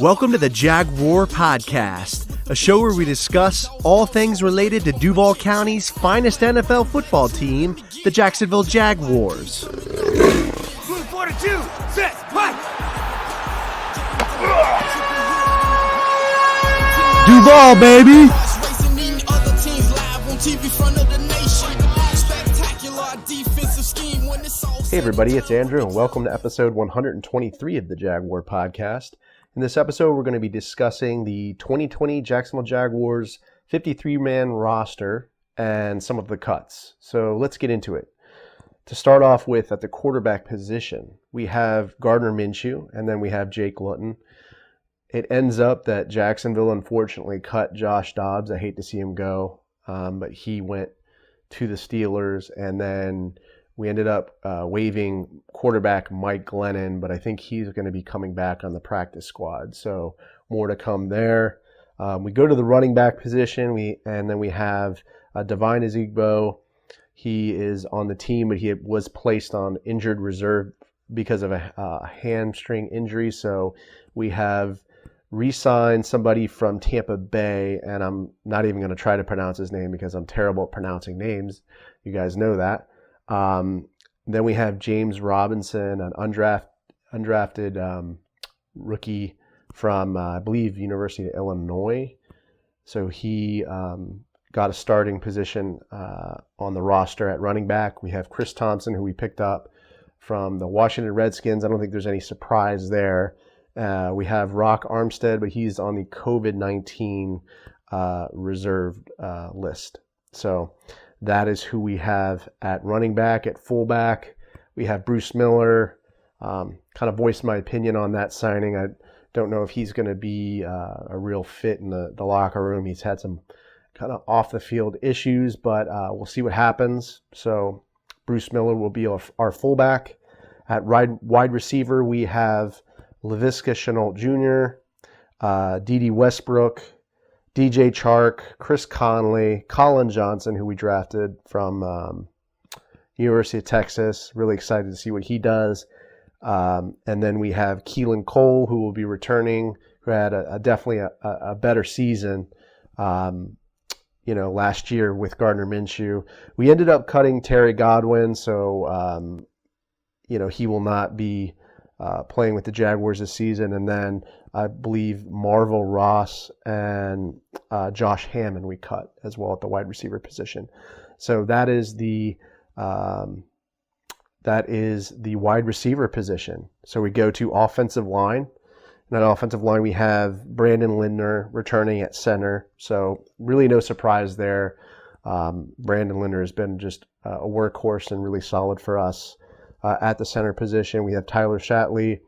Welcome to the Jaguar Podcast, a show where we discuss all things related to Duval County's finest NFL football team, the Jacksonville Jaguars. Move 42, set, fight! Duval, baby! Hey everybody, it's Andrew and welcome to episode 123 of the Jaguar Podcast. In this episode, we're going to be discussing the 2020 Jacksonville Jaguars 53-man roster and some of the cuts. So let's get into it. To start off with, at the quarterback position, we have Gardner Minshew and then we have Jake Luton. It ends up that Jacksonville unfortunately cut Josh Dobbs. I hate to see him go, but he went to the Steelers, and then we ended up waiving quarterback Mike Glennon, but I think he's going to be coming back on the practice squad. So more to come there. We go to the running back position, and then we have Devine Ezigbo. He is on the team, but he was placed on injured reserve because of a hamstring injury. So we have re-signed somebody from Tampa Bay, and I'm not even going to try to pronounce his name because I'm terrible at pronouncing names. You guys know that. Then we have James Robinson, an undrafted rookie from, I believe, University of Illinois. So he got a starting position on the roster at running back. We have Chris Thompson, who we picked up from the Washington Redskins. I don't think there's any surprise there. We have Rock Armstead, but he's on the COVID-19 reserved list. So that is who we have at running back. At fullback, we have Bruce Miller. Kind of voiced my opinion on that signing. I don't know if he's going to be a real fit in the locker room. He's had some kind of off-the-field issues, but we'll see what happens. So Bruce Miller will be our fullback. At wide receiver, we have Laviska Shenault Jr., D.D. Westbrook, DJ Chark, Chris Conley, Colin Johnson, who we drafted from University of Texas. Really excited to see what he does. And then we have Keelan Cole, who will be returning, who had definitely a better season, last year with Gardner Minshew. We ended up cutting Terry Godwin, so he will not be playing with the Jaguars this season. And then I believe Marvel Ross and Josh Hammond we cut as well at the wide receiver position. So that is the wide receiver position. So we go to offensive line. In that offensive line, we have Brandon Lindner returning at center. So really no surprise there. Brandon Lindner has been just a workhorse and really solid for us at the center position. We have Tyler Shatley.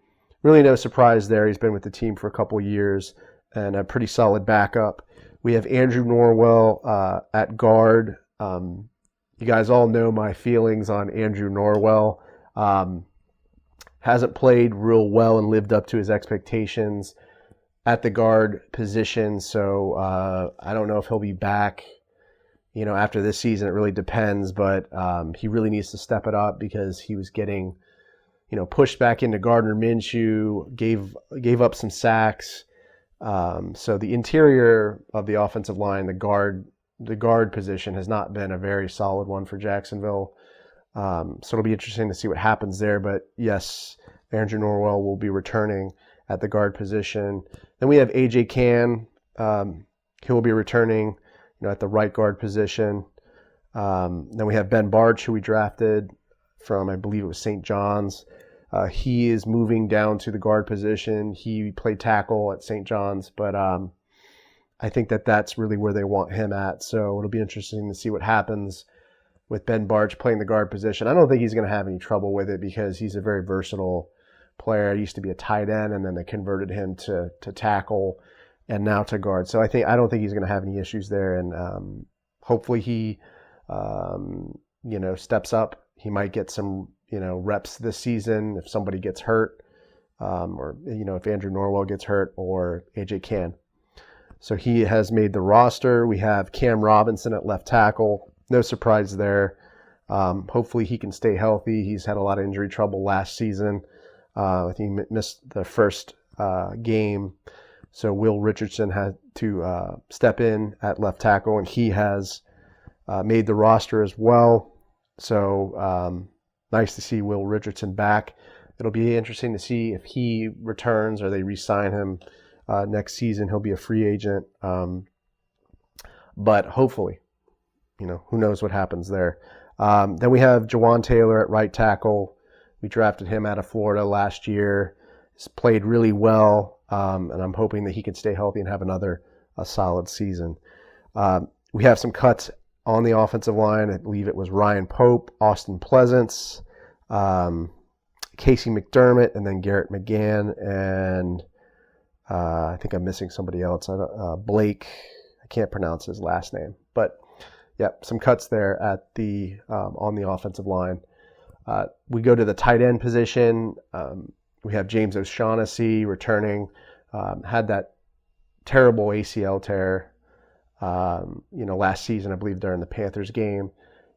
Really no surprise there. He's been with the team for a couple years and a pretty solid backup. We have Andrew Norwell at guard. You guys all know my feelings on Andrew Norwell. Hasn't played real well and lived up to his expectations at the guard position. So I don't know if he'll be back after this season. It really depends, but he really needs to step it up because he was getting pushed back into Gardner Minshew, gave up some sacks. So the interior of the offensive line, the guard position has not been a very solid one for Jacksonville. So it'll be interesting to see what happens there. But yes, Andrew Norwell will be returning at the guard position. Then we have AJ Cann. He will be returning at the right guard position. Then we have Ben Barch, who we drafted from, I believe it was St. John's. He is moving down to the guard position. He played tackle at St. John's, but I think that's really where they want him at. So it'll be interesting to see what happens with Ben Barch playing the guard position. I don't think he's going to have any trouble with it because he's a very versatile player. He used to be a tight end, and then they converted him to tackle and now to guard. So I don't think he's going to have any issues there, and hopefully he steps up. He might get some reps this season if somebody gets hurt, or if Andrew Norwell gets hurt or AJ Cann. So he has made the roster. We have Cam Robinson at left tackle. No surprise there. Hopefully he can stay healthy. He's had a lot of injury trouble last season. I think he missed the first game. So Will Richardson had to step in at left tackle, and he has made the roster as well. So nice to see Will Richardson back. It'll be interesting to see if he returns or they re-sign him next season. He'll be a free agent. But hopefully, who knows what happens there. Then we have Jawan Taylor at right tackle. We drafted him out of Florida last year. He's played really well, and I'm hoping that he can stay healthy and have another solid season. We have some cuts on the offensive line. I believe it was Ryan Pope, Austin Pleasance, Casey McDermott, and then Garrett McGann, and I think I'm missing somebody else. Blake, I can't pronounce his last name, but some cuts there at the on the offensive line. We go to the tight end position. We have James O'Shaughnessy returning. Had that terrible ACL tear, last season, I believe, during the Panthers game.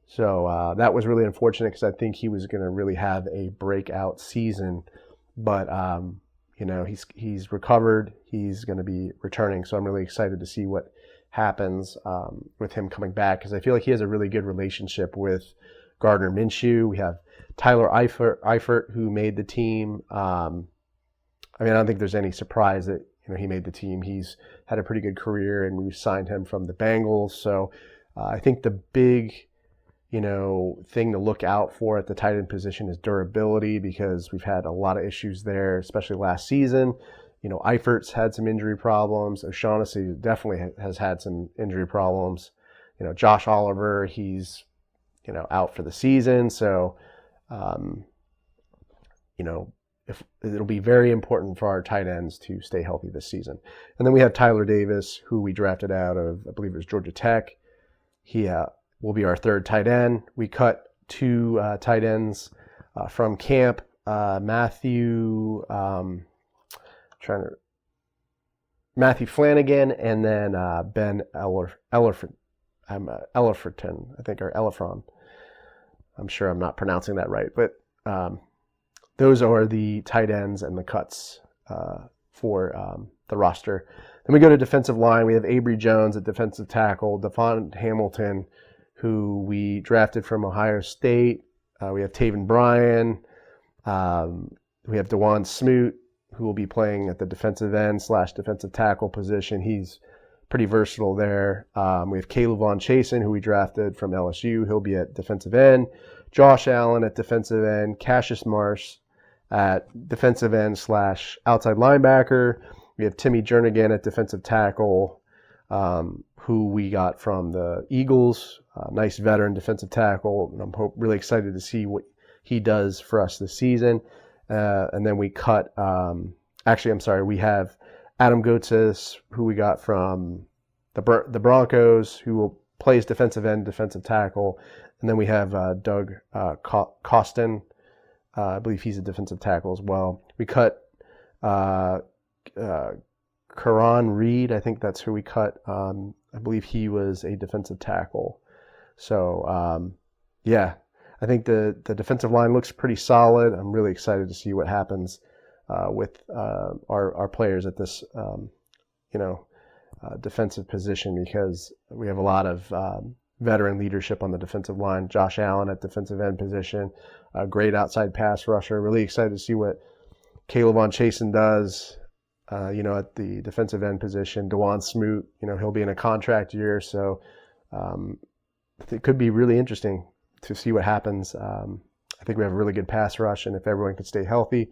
So that was really unfortunate because I think he was going to really have a breakout season. But, he's recovered. He's going to be returning. So I'm really excited to see what happens with him coming back because I feel like he has a really good relationship with Gardner Minshew. We have Tyler Eifert, who made the team. I don't think there's any surprise that he made the team. He's had a pretty good career, and we signed him from the Bengals. So I think the big thing to look out for at the tight end position is durability because we've had a lot of issues there, especially last season. Eifert's had some injury problems. O'Shaughnessy definitely has had some injury problems. Josh Oliver, he's out for the season. So, if it'll be very important for our tight ends to stay healthy this season. And then we have Tyler Davis, who we drafted out of, I believe it was Georgia Tech. He will be our third tight end. We cut two tight ends from camp. Matthew Flanagan, and then Ben Ellerford. Ellerfordton, I think, or Elefron. I'm sure I'm not pronouncing that right, but those are the tight ends and the cuts for the roster. Then we go to defensive line. We have Avery Jones at defensive tackle, Devon Hamilton, who we drafted from Ohio State. We have Taven Bryan. We have DeJuan Smoot, who will be playing at the defensive end / defensive tackle position. He's pretty versatile there. We have Caleb Von Chasen, who we drafted from LSU. He'll be at defensive end. Josh Allen at defensive end. Cassius Marsh at defensive end / outside linebacker. We have Timmy Jernigan at defensive tackle, who we got from the Eagles. Nice veteran defensive tackle. And I'm really excited to see what he does for us this season. And then we cut, we have Adam Gotsis, who we got from the Broncos, who plays defensive end, defensive tackle. And then we have Doug Costin. I believe he's a defensive tackle as well. We cut Karan Reed. I think that's who we cut. I believe he was a defensive tackle. So, I think the defensive line looks pretty solid. I'm really excited to see what happens with our players at this, defensive position because we have a lot of veteran leadership on the defensive line. Josh Allen at defensive end position, a great outside pass rusher. Really excited to see what Caleb Von Chasen does, at the defensive end position. DeJuan Smoot, he'll be in a contract year, so it could be really interesting to see what happens. I think we have a really good pass rush, and if everyone can stay healthy,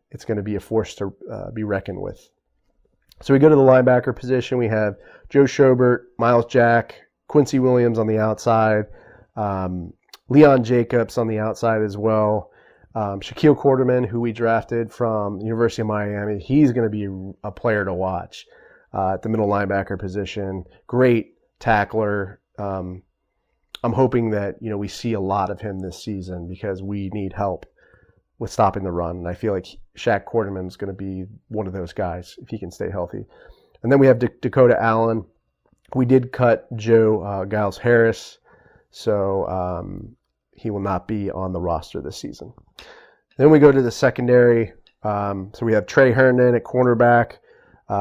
it's going to be a force to be reckoned with. So we go to the linebacker position. We have Joe Schobert, Miles Jack, Quincy Williams on the outside, Leon Jacobs on the outside as well. Shaquille Quarterman, who we drafted from the University of Miami, he's going to be a player to watch at the middle linebacker position. Great tackler. I'm hoping that we see a lot of him this season because we need help with stopping the run. And I feel like Shaq Quarterman is going to be one of those guys if he can stay healthy. And then we have Dakota Allen. We did cut Joe Giles Harris, so he will not be on the roster this season. Then we go to the secondary. So we have Trey Herndon at cornerback,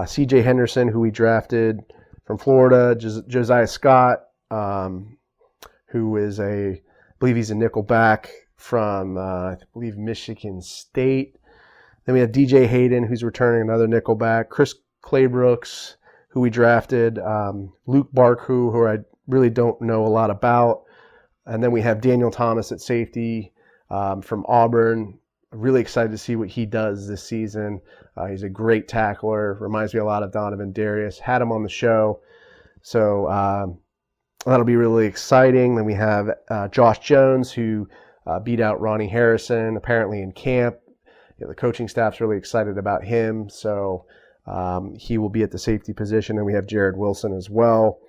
C.J. Henderson, who we drafted from Florida, Josiah Scott, who is I believe he's a nickel back from, I believe, Michigan State. Then we have DJ Hayden, who's returning, another nickel back. Chris Claybrooks, who we drafted. Luke Barku, who I really don't know a lot about. And then we have Daniel Thomas at safety from Auburn. Really excited to see what he does this season. He's a great tackler. Reminds me a lot of Donovan Darius. Had him on the show. So that'll be really exciting. Then we have Josh Jones, who beat out Ronnie Harrison, apparently in camp. The coaching staff's really excited about him. So he will be at the safety position. And we have Jared Wilson as well.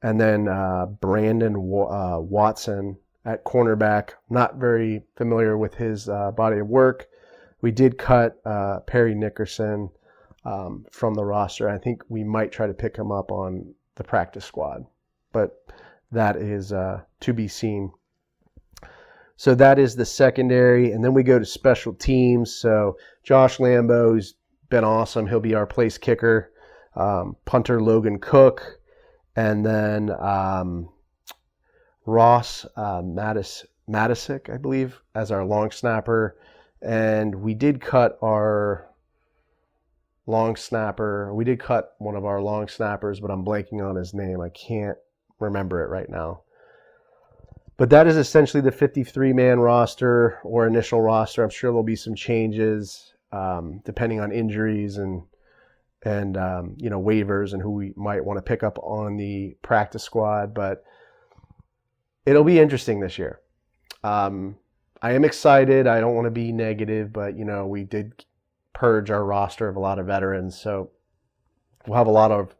And then Brandon Watson at cornerback. Not very familiar with his body of work. We did cut Perry Nickerson from the roster. I think we might try to pick him up on the practice squad, but that is to be seen. So that is the secondary, and then we go to special teams. So Josh Lambo, who's been awesome. He'll be our place kicker. Punter Logan Cook, and then Ross Matisic, I believe, as our long snapper. And we did cut our long snapper. We did cut one of our long snappers, but I'm blanking on his name. I can't remember it right now. But that is essentially the 53-man roster or initial roster. I'm sure there'll be some changes depending on injuries and waivers and who we might want to pick up on the practice squad. But it'll be interesting this year. I am excited. I don't want to be negative, but, we did purge our roster of a lot of veterans. So we'll have a lot of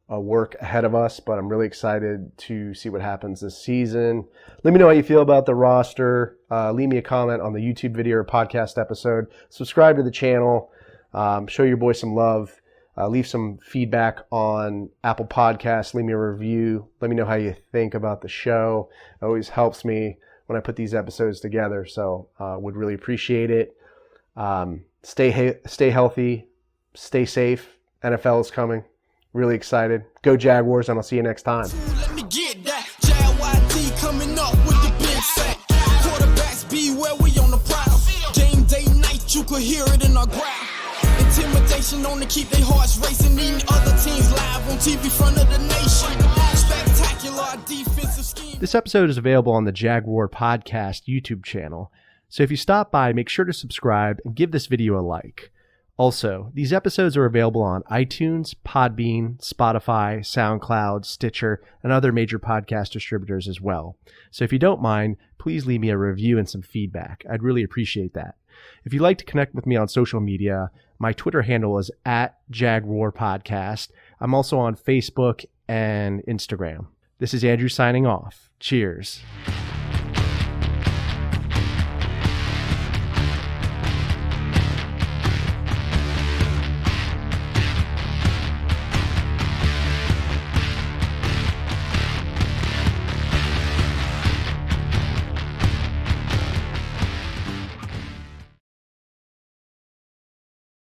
work ahead of us, but I'm really excited to see what happens this season. Let me know how you feel about the roster. Leave me a comment on the YouTube video or podcast episode. Subscribe to the channel. Show your boy some love. Leave some feedback on Apple Podcasts. Leave me a review. Let me know how you think about the show. It always helps me when I put these episodes together, so would really appreciate it. Stay healthy. Stay safe. NFL is coming. Really excited. Go Jaguars, and I'll see you next time. Let me get that. JYD coming up with the big sack. Quarterbacks beware, we on the prowl. Game day night, you could hear it in our growl. Intimidation on to keep their hearts racing. Eating other teams live on TV front of the nation. Spectacular defensive scheme. This episode is available on the Jaguar Podcast YouTube channel. So if you stop by, make sure to subscribe and give this video a like. Also, these episodes are available on iTunes, Podbean, Spotify, SoundCloud, Stitcher, and other major podcast distributors as well. So if you don't mind, please leave me a review and some feedback. I'd really appreciate that. If you'd like to connect with me on social media, my Twitter handle is @JagWarPodcast. I'm also on Facebook and Instagram. This is Andrew signing off. Cheers.